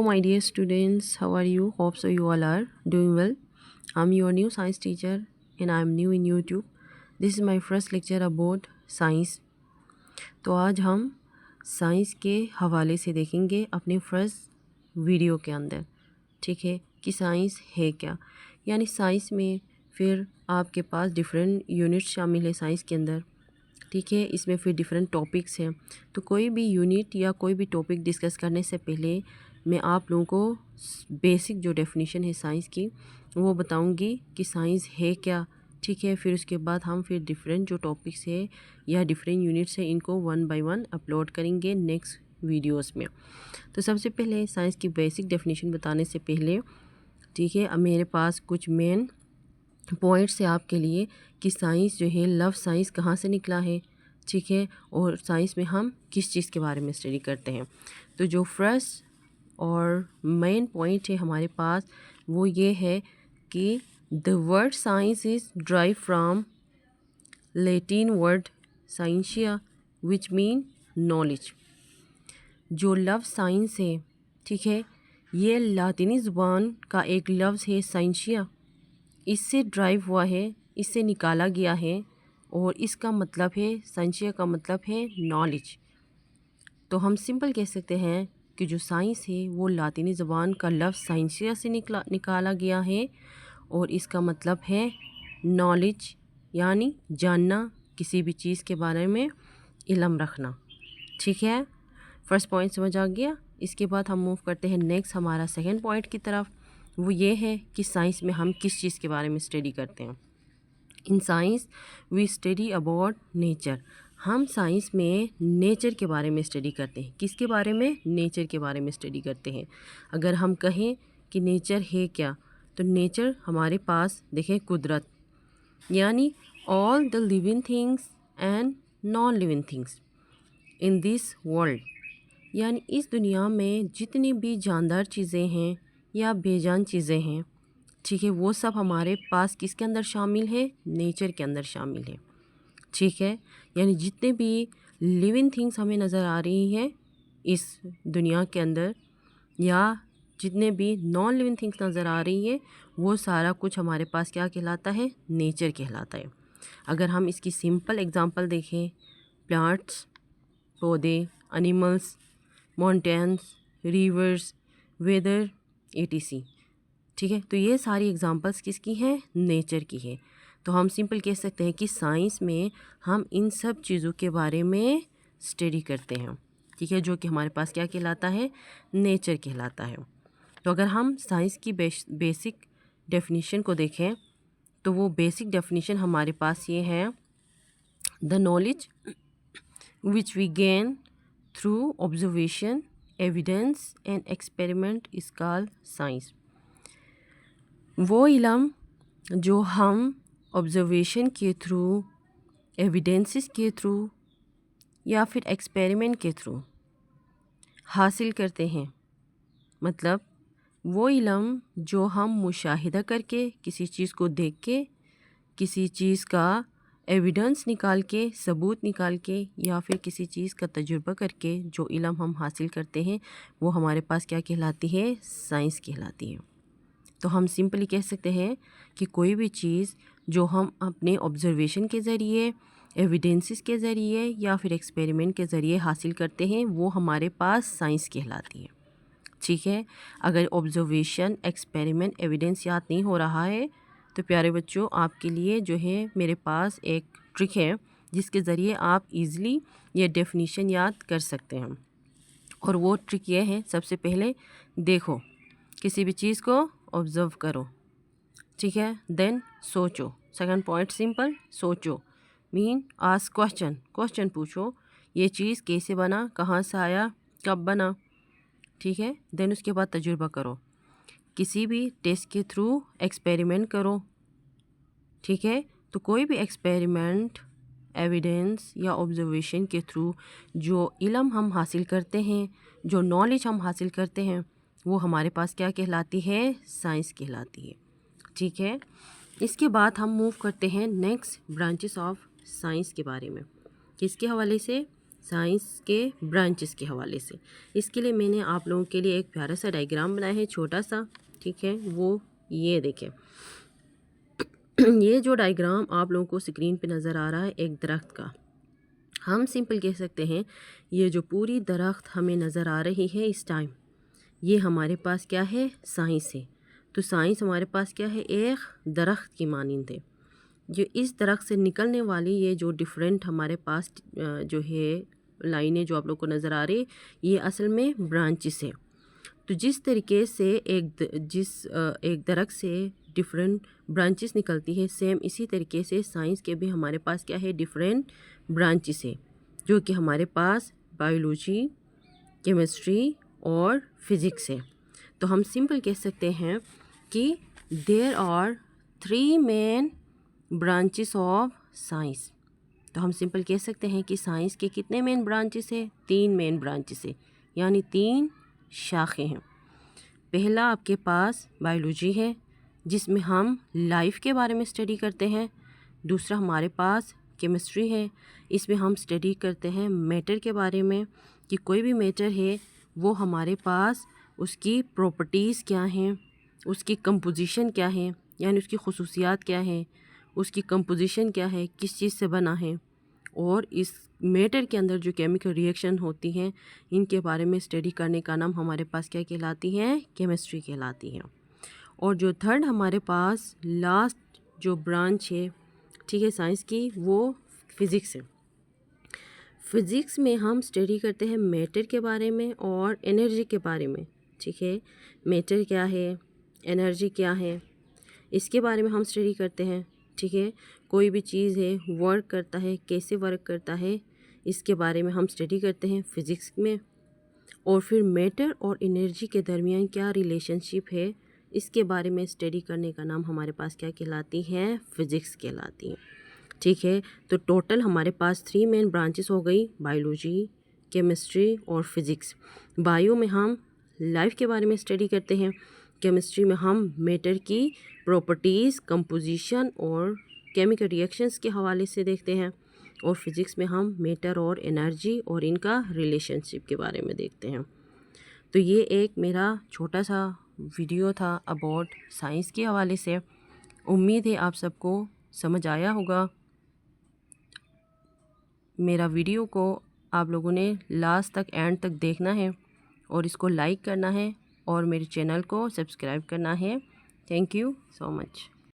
my dear students, how are you? Hope so you all are doing well. I'm your new science teacher and I'm new in YouTube. This is my first lecture about science. तो आज हम science के हवाले से देखेंगे अपने first video के अंदर, ठीक है, कि साइंस है क्या। यानी साइंस में फिर आपके पास डिफरेंट यूनिट्स शामिल है साइंस के अंदर, ठीक है। इसमें फिर डिफरेंट टॉपिक्स हैं। तो कोई भी यूनिट या कोई भी टॉपिक डिस्कस करने से पहले मैं आप लोगों को बेसिक जो डेफिनेशन है साइंस की वो बताऊंगी कि साइंस है क्या, ठीक है। फिर उसके बाद हम फिर डिफरेंट जो टॉपिक्स है या डिफरेंट यूनिट्स है इनको वन बाय वन अपलोड करेंगे नेक्स्ट वीडियोस में। तो सबसे पहले साइंस की बेसिक डेफिनेशन बताने से पहले, ठीक है, अब मेरे पास कुछ मेन पॉइंट्स है आपके लिए कि साइंस जो है, लव साइंस कहाँ से निकला है, ठीक है, और साइंस में हम किस चीज़ के बारे में स्टडी करते हैं। तो जो फर्स्ट और मेन पॉइंट है हमारे पास वो ये है कि the word science is drive from Latin word scientia which mean knowledge. जो लव साइंस है, ठीक है, ये लातिनी ज़ुबान का एक लफ्ज़ है साइंसिया, इससे ड्राइव हुआ है, इससे निकाला गया है और इसका मतलब है, साइंसिया का मतलब है नॉलेज। तो हम सिंपल कह सकते हैं कि जो साइंस है वो लातिनी ज़बान का लफ्ज़ साइंसिया से निकाला गया है और इसका मतलब है नॉलेज, यानी जानना, किसी भी चीज़ के बारे में इल्म रखना, ठीक है। फर्स्ट पॉइंट समझ आ गया। इसके बाद हम मूव करते हैं नेक्स्ट हमारा सेकंड पॉइंट की तरफ। वो ये है कि साइंस में हम किस चीज़ के बारे में स्टडी करते हैं। In science we study about nature. हम साइंस में नेचर के बारे में स्टडी करते हैं। किसके बारे में? नेचर के बारे में स्टडी करते हैं। अगर हम कहें कि नेचर है क्या, तो नेचर हमारे पास देखें कुदरत, यानी all the living things and non living things in this world, यानी इस दुनिया में जितनी भी जानदार चीज़ें हैं या बेजान चीज़ें हैं, ठीक है, वो सब हमारे पास किसके अंदर शामिल है? नेचर के अंदर शामिल है, ठीक है। यानी जितने भी लिविंग थिंग्स हमें नज़र आ रही हैं इस दुनिया के अंदर या जितने भी नॉन लिविंग थिंग्स नज़र आ रही है वो सारा कुछ हमारे पास क्या कहलाता है? नेचर कहलाता है। अगर हम इसकी सिंपल एग्जांपल देखें, प्लांट्स, पौधे, animals, mountains, rivers, weather, ETC, ठीक है। तो ये सारी एग्जांपल्स किसकी हैं? नेचर की है। तो हम सिंपल कह सकते हैं कि साइंस में हम इन सब चीज़ों के बारे में स्टडी करते हैं, ठीक है, जो कि हमारे पास क्या कहलाता है? नेचर कहलाता है। तो अगर हम साइंस की बेसिक डेफिनेशन को देखें तो वो बेसिक डेफिनेशन हमारे पास ये है, the knowledge which we gain through observation, evidence and experiment is called science. वो इल्म जो हम ऑब्जर्वेशन के थ्रू, एविडेंसेस के थ्रू या फिर एक्सपेरिमेंट के थ्रू हासिल करते हैं, मतलब वो इल्म जो हम मुशाहिदा करके, किसी चीज़ को देख के, किसी चीज़ का एविडेंस निकाल के, सबूत निकाल के या फिर किसी चीज़ का तजुर्बा करके जो इल्म हम हासिल करते हैं वो हमारे पास क्या कहलाती है? साइंस कहलाती है। तो हम सिंपली कह सकते हैं कि कोई भी चीज़ जो हम अपने ऑब्जर्वेशन के ज़रिए, एविडेंसेस के ज़रिए या फिर एक्सपेरिमेंट के ज़रिए हासिल करते हैं वो हमारे पास साइंस कहलाती है, ठीक है। अगर ऑब्जर्वेशन, एक्सपेरिमेंट, एविडेंस याद नहीं हो रहा है तो प्यारे बच्चों आपके लिए जो है मेरे पास एक ट्रिक है जिसके ज़रिए आप इजीली ये डेफिनेशन याद कर सकते हैं। और वो ट्रिक ये है, सबसे पहले देखो, किसी भी चीज़ को ऑब्ज़र्व करो, ठीक है, देन सोचो। सेकंड पॉइंट सिंपल, सोचो मीन आस्क क्वेश्चन, क्वेश्चन पूछो, ये चीज़ कैसे बना, कहाँ से आया, कब बना, ठीक है। देन उसके बाद तजुर्बा करो, किसी भी टेस्ट के थ्रू एक्सपेरिमेंट करो, ठीक है। तो कोई भी एक्सपेरिमेंट, एविडेंस या ऑब्जर्वेशन के थ्रू जो इल्म हम हासिल करते हैं, जो नॉलेज हम हासिल करते हैं वो हमारे पास क्या कहलाती है? साइंस कहलाती है, ठीक है। इसके बाद हम मूव करते हैं नेक्स्ट ब्रांचेस ऑफ साइंस के बारे में। किसके हवाले से? سائنس کے برانچز کے حوالے سے۔ اس کے لیے میں نے آپ لوگوں کے لیے ایک پیارا سا ڈائیگرام بنایا ہے، چھوٹا سا، ٹھیک ہے، وہ یہ دیکھیں۔ یہ جو ڈائیگرام آپ لوگوں کو سکرین پہ نظر آ رہا ہے ایک درخت کا، ہم سمپل کہہ سکتے ہیں یہ جو پوری درخت ہمیں نظر آ رہی ہے اس ٹائم، یہ ہمارے پاس کیا ہے؟ سائنس ہے۔ تو سائنس ہمارے پاس کیا ہے؟ ایک درخت کی مانند ہے۔ جو اس درخت سے نکلنے والی یہ جو ڈیفرنٹ ہمارے پاس جو ہے لائنیں جو آپ لوگ کو نظر آ رہی، یہ اصل میں برانچز ہے۔ تو جس طریقے سے ایک درخت سے ڈیفرنٹ برانچز نکلتی ہے، سیم اسی طریقے سے سائنس کے بھی ہمارے پاس کیا ہے؟ ڈیفرنٹ برانچز ہے، جو کہ ہمارے پاس بایولوجی، کیمسٹری اور فزکس ہے۔ تو ہم سمپل کہہ سکتے ہیں کہ there are 3 main branches of science. تو ہم سمپل کہہ سکتے ہیں کہ سائنس کے کتنے مین برانچز ہیں؟ 3 مین برانچز ہیں، یعنی 3 شاخیں ہیں۔ پہلا آپ کے پاس بایولوجی ہے، جس میں ہم لائف کے بارے میں اسٹڈی کرتے ہیں۔ دوسرا ہمارے پاس کیمسٹری ہے، اس میں ہم اسٹڈی کرتے ہیں میٹر کے بارے میں، کہ کوئی بھی میٹر ہے وہ ہمارے پاس اس کی پراپرٹیز کیا ہیں، اس کی کمپوزیشن کیا ہے، یعنی اس کی خصوصیات کیا ہیں، اس کی کمپوزیشن کیا ہے، کس چیز سے بنا ہے، اور اس میٹر کے اندر جو کیمیکل ریئیکشن ہوتی ہیں ان کے بارے میں اسٹڈی کرنے کا نام ہمارے پاس کیا کہلاتی ہے؟ کیمسٹری کہلاتی ہے۔ اور جو تھرڈ ہمارے پاس لاسٹ جو برانچ ہے، ٹھیک ہے، سائنس کی، وہ فزکس ہے۔ فزکس میں ہم اسٹڈی کرتے ہیں میٹر کے بارے میں اور انرجی کے بارے میں، ٹھیک ہے، میٹر کیا ہے، انرجی کیا ہے، اس کے بارے میں ہم اسٹڈی کرتے ہیں، ٹھیک ہے۔ کوئی بھی چیز ہے ورک کرتا ہے، کیسے ورک کرتا ہے، اس کے بارے میں ہم اسٹڈی کرتے ہیں فزکس میں۔ اور پھر میٹر اور انرجی کے درمیان کیا ریلیشن شپ ہے، اس کے بارے میں اسٹڈی کرنے کا نام ہمارے پاس کیا کہلاتی ہے؟ فزکس کہلاتی ہے، ٹھیک ہے۔ تو ٹوٹل ہمارے پاس 3 مین برانچز ہو گئی، بایولوجی، کیمسٹری اور فزکس۔ بایو میں ہم لائف کے بارے میں اسٹڈی کرتے ہیں، کیمسٹری میں ہم میٹر کی پراپرٹیز، کمپوزیشن اور کیمیکل ریئیکشنز کے حوالے سے دیکھتے ہیں، اور فزکس میں ہم میٹر اور انرجی اور ان کا ریلیشن شپ کے بارے میں دیکھتے ہیں۔ تو یہ ایک میرا چھوٹا سا ویڈیو تھا اباؤٹ سائنس کے حوالے سے۔ امید ہے آپ سب کو سمجھ آیا ہوگا۔ میرا ویڈیو کو آپ لوگوں نے لاسٹ تک، اینڈ تک دیکھنا ہے، اور اس کو لائک کرنا ہے، اور میرے چینل کو سبسکرائب کرنا ہے۔ Thank you so much.